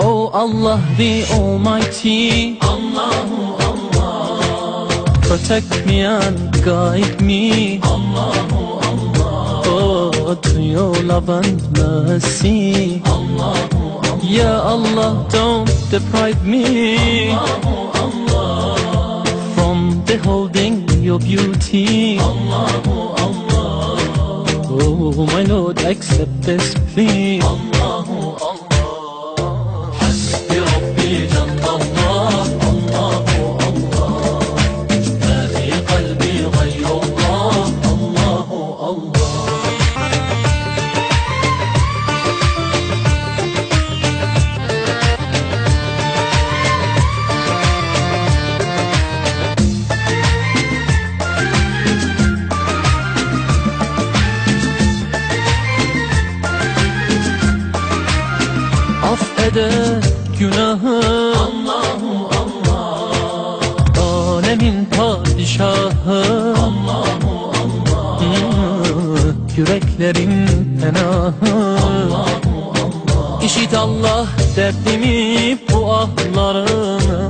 Oh Allah the Almighty, Allahu Allah, protect me and guide me, Allahu Allah, oh, to your love and mercy, Allahu Allah, Ya Allah, don't deprive me, Allahu Allah, from beholding your beauty, Allahu Allah, oh my Lord, accept this plea, Allahu Allah. Affeder günahı Allahu Allah, alemin padişahı Allahu Allah, yüreklerin penahı Allahu Allah. İşit Allah derdimi, bu ahlarını,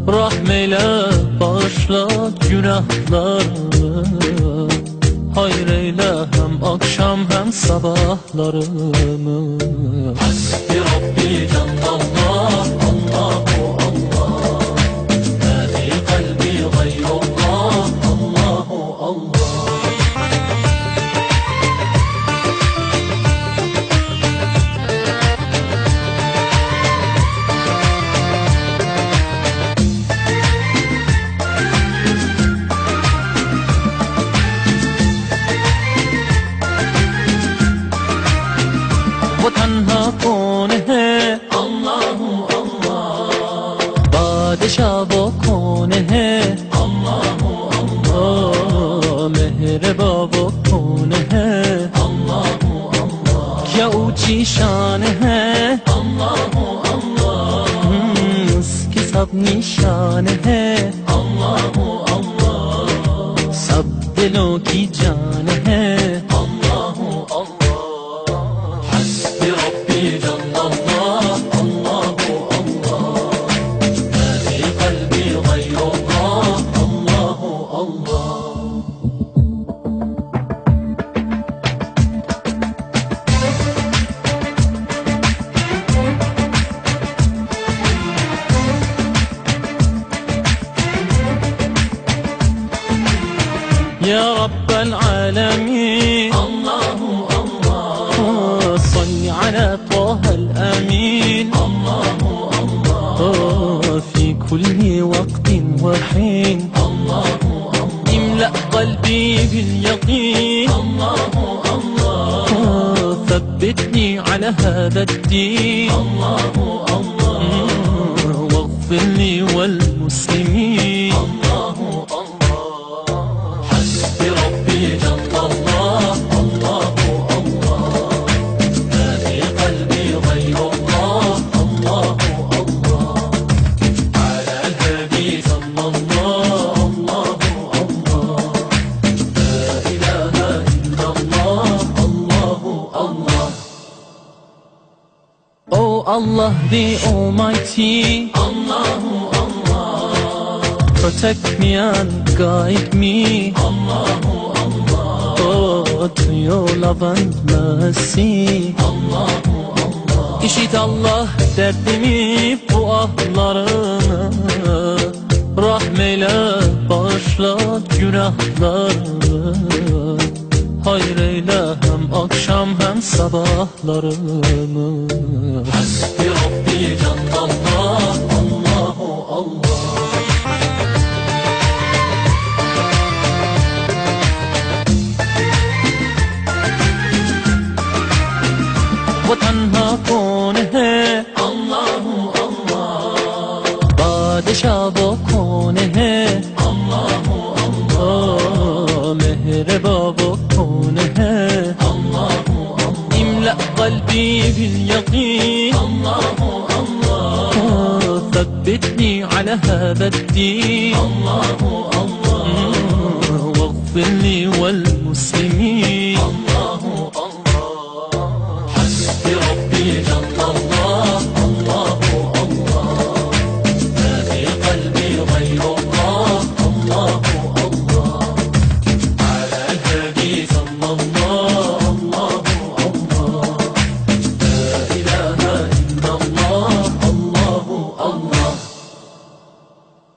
rahmeyle bağışla günahlarını, hayır eyle hem akşam hem sabahlarımı. Hasbi Rabbi Cenlallah, Allahu Allah, ma fi kalbi gayrullah, Allahu Allah. वो तन्हा कौन है अल्लाहु अल्लाह, बादशाह वो कौन है अल्लाहु अल्लाह, मेहरबा वो कौन है अल्लाहु अल्लाह, क्या ऊंची शान है अल्लाहु अल्लाह, उसकी सब निशान है अल्लाहु अल्लाह, सब दिलों की जान है अल्लाहु अल्लाह। يا رب العالمين الله الله، صل على طه الأمين الله الله، في كل وقت وحين الله الله، املأ قلبي باليقين الله الله، ثبتني على هذا الدين الله الله، واغفر لي والمسلمين الله الله. Oh Allah the Almighty, Allahu Allah, protect me and guide me, Allahu Allah, oh, to your love and mercy, Allahu Allah. İşit Allah derdimi, bu ahlarını, rahmeyle bağışla günahlarını, hayır eyle hem akşam hem sabahlarımı. Hasbi Rabbi Cenlallah, Allahu Allah. वो तन्हा कौन है अल्लाहु अल्लाह, बादशाह वो कौन है अल्लाहु अल्लाह, मेहरबा वो कौन है अल्लाहु अल्लाह, इमला قلبي باليقين الله الله، ثبتني على هذا الدين. الله الله واغفر لي والمسلمين.